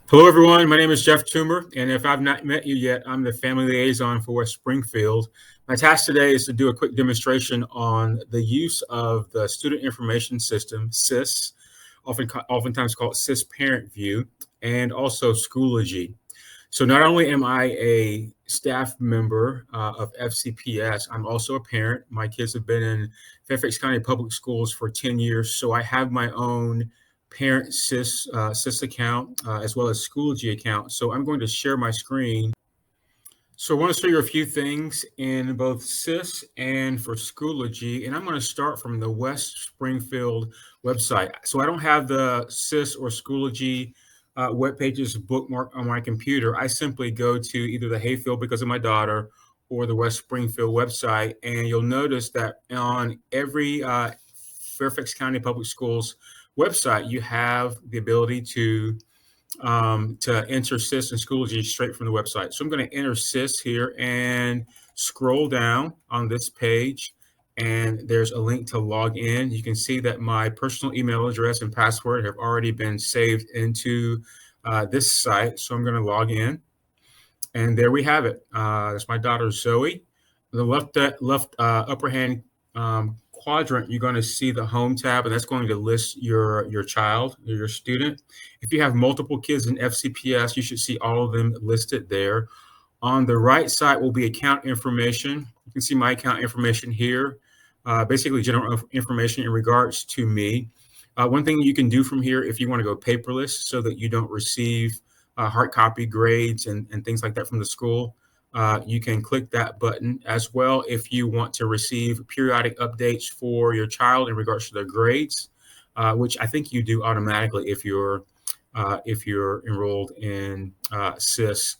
Hello, everyone. My name is Jeff Toomer, and if I've not met you yet, I'm the family liaison for West Springfield. My task today is to do a quick demonstration on the use of the Student Information System, SIS, oftentimes called SIS ParentVue, and also Schoology. So not only am I a staff member of FCPS, I'm also a parent. My kids have been in Fairfax County Public Schools for 10 years, so I have my own parent SIS account as well as Schoology account. So I'm going to share my screen. So I want to show you a few things in both SIS and for Schoology, and I'm going to start from the West Springfield website. So I don't have the SIS or Schoology web pages bookmarked on my computer. I simply go to either the Hayfield because of my daughter or the West Springfield website, and you'll notice that on every Fairfax County Public Schools website, you have the ability to enter SIS and Schoology straight from the website. So I'm going to enter SIS here and scroll down on this page, and there's a link to log in. You can see that my personal email address and password have already been saved into this site. So I'm going to log in, and there we have it. That's my daughter Zoe. The left upper hand quadrant, you're going to see the home tab, and that's going to list your child, your student. If you have multiple kids in FCPS, you should see all of them listed there. On the right side will be account information. You can see my account information here, basically general information in regards to me. One thing you can do from here, if you want to go paperless so that you don't receive hard copy grades and things like that from the school, you can click that button as well if you want to receive periodic updates for your child in regards to their grades, which I think you do automatically if you're enrolled in SIS.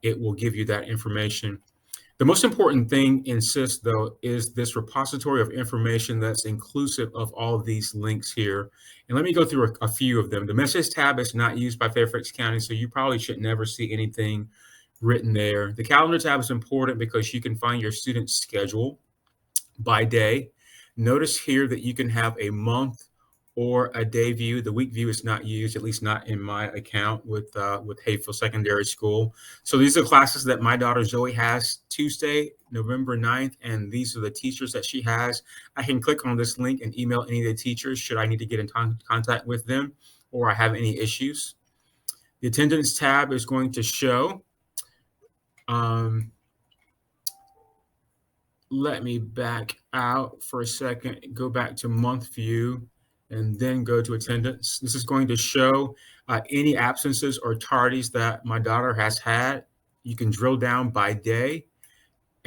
It will give you that information. The most important thing in SIS, though, is this repository of information that's inclusive of all of these links here. And let me go through a few of them. The message tab is not used by Fairfax County, so you probably should never see anything written there. The calendar tab is important because you can find your student's schedule by day. Notice here that you can have a month or a day view. The week view is not used, at least not in my account with Hayfield Secondary School. So these are classes that my daughter Zoe has Tuesday, November 9th, and these are the teachers that she has. I can click on this link and email any of the teachers should I need to get in contact with them or I have any issues. The attendance tab is going to show. Let me back out for a second, go back to month view, and then go to attendance. This is going to show any absences or tardies that my daughter has had. You can drill down by day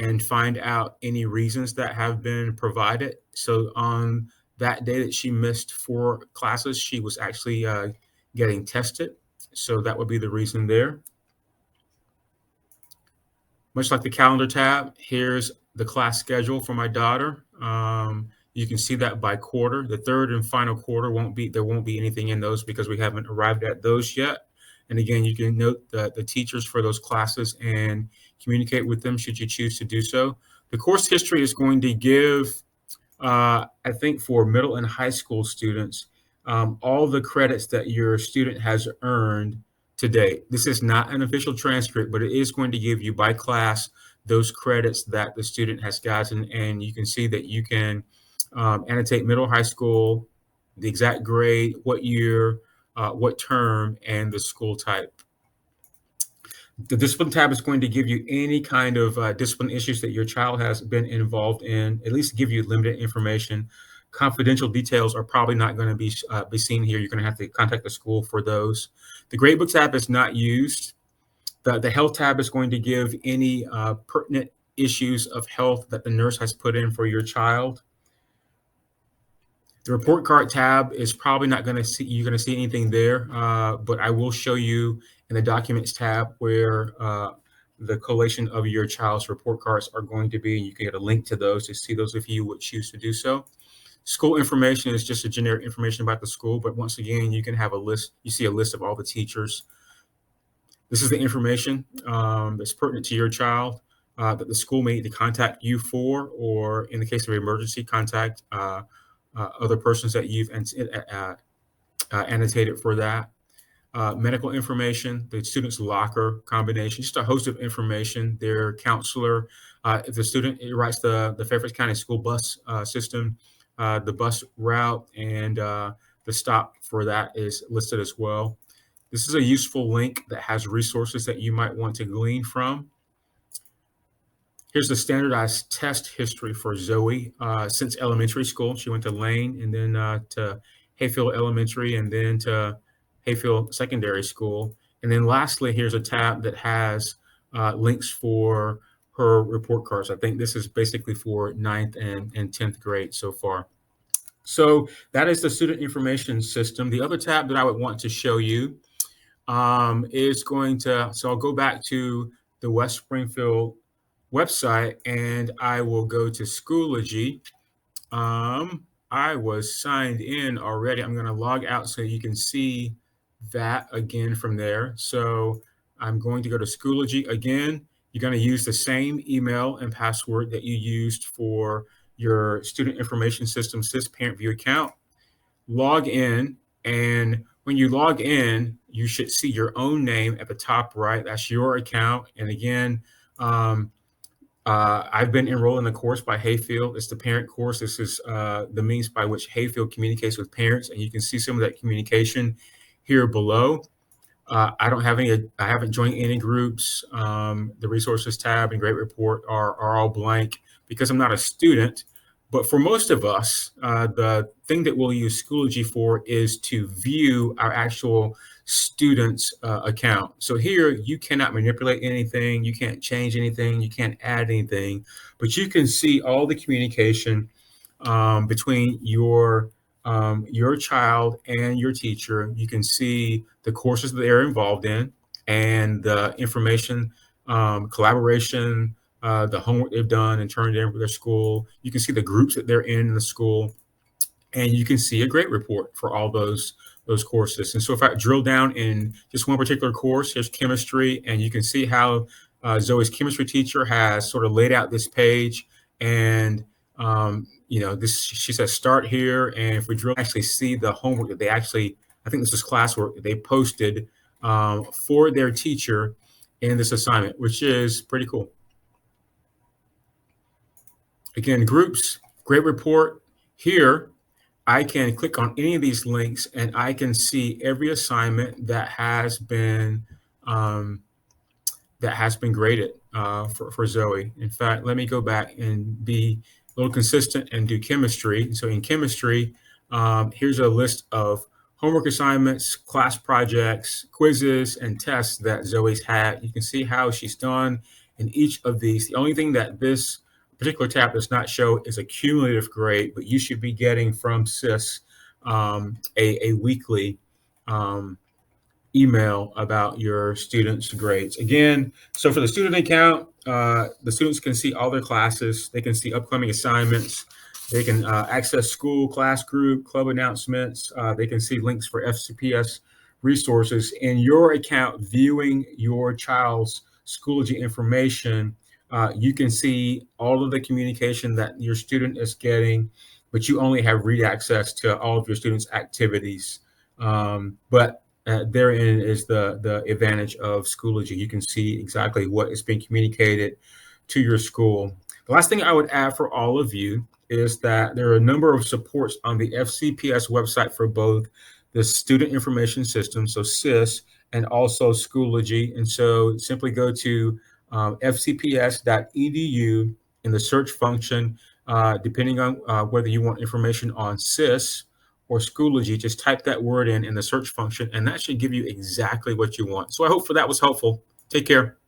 and find out any reasons that have been provided. So on that day that she missed 4 classes, she was actually getting tested. So that would be the reason there. Much like the calendar tab, here's the class schedule for my daughter. You can see that by quarter. The third and final quarter there won't be anything in those because we haven't arrived at those yet. And again, you can note the teachers for those classes and communicate with them should you choose to do so. The course history is going to give, I think for middle and high school students, all the credits that your student has earned to date. This is not an official transcript, but it is going to give you by class those credits that the student has gotten, and you can see that you can annotate middle, high school, the exact grade, what year, what term, and the school type. The discipline tab is going to give you any kind of discipline issues that your child has been involved in, at least give you limited information. Confidential details are probably not going to be seen here. You're going to have to contact the school for those. The gradebook tab is not used. The health tab is going to give any pertinent issues of health that the nurse has put in for your child. The report card tab is probably not going to see, you're going to see anything there, but I will show you in the documents tab where the collation of your child's report cards are going to be. You can get a link to those to see those if you would choose to do so. School information is just a generic information about the school, but once again, you can have a list. You see a list of all the teachers. This is the information that's pertinent to your child that the school may need to contact you for, or in the case of emergency, contact other persons that you've annotated for that. medical information, the student's locker combination, just a host of information, their counselor. If the student writes the Fairfax County school bus system, the bus route and the stop for that is listed as well. This is a useful link that has resources that you might want to glean from. Here's the standardized test history for Zoe since elementary school. She went to Lane and then to Hayfield Elementary and then to Hayfield Secondary School. And then lastly, here's a tab that has links for her report cards. I think this is basically for 9th and 10th grade so far. So that is the student information system. The other tab that I would want to show you is going to, so I'll go back to the West Springfield website and I will go to Schoology. I was signed in already. I'm going to log out so you can see that again from there. So I'm going to go to Schoology again. You're going to use the same email and password that you used for your student information system SIS ParentVue account. Log in, and when you log in, you should see your own name at the top right. That's your account. And again, I've been enrolled in the course by Hayfield. It's the parent course. This is the means by which Hayfield communicates with parents, and you can see some of that communication here below. I haven't joined any groups. The resources tab and grade report are all blank because I'm not a student. But for most of us, the thing that we'll use Schoology for is to view our actual student's account. So here you cannot manipulate anything, you can't change anything, you can't add anything, but you can see all the communication between your child and your teacher. You can see the courses that they're involved in and the information, collaboration, the homework they've done and turned in for their school. You can see the groups that they're in the school, and you can see a grade report for all those courses. And so if I drill down in just one particular course, here's chemistry, and you can see how Zoe's chemistry teacher has sort of laid out this page. And she says start here, and if we drill, actually see the homework that they actually, I think this is classwork that they posted for their teacher in this assignment, which is pretty cool. Again, groups, grade report. Here, I can click on any of these links and I can see every assignment that has been graded for Zoe. In fact, let me go back and be a little consistent and do chemistry. So in chemistry, here's a list of homework assignments, class projects, quizzes, and tests that Zoe's had. You can see how she's done in each of these. The only thing that this particular tab does not show is a cumulative grade, but you should be getting from SIS a weekly email about your students' grades. Again, so for the student account, the students can see all their classes. They can see upcoming assignments. They can access school, class group, club announcements. They can see links for FCPS resources. In your account, viewing your child's Schoology information, you can see all of the communication that your student is getting, but you only have read access to all of your students' activities. But therein is the advantage of Schoology. You can see exactly what is being communicated to your school. The last thing I would add for all of you is that there are a number of supports on the FCPS website for both the student information system, so SIS, and also Schoology. And so simply go to fcps.edu in the search function, depending on whether you want information on SIS or Schoology, just type that word in the search function, and that should give you exactly what you want. So I hope that was helpful. Take care.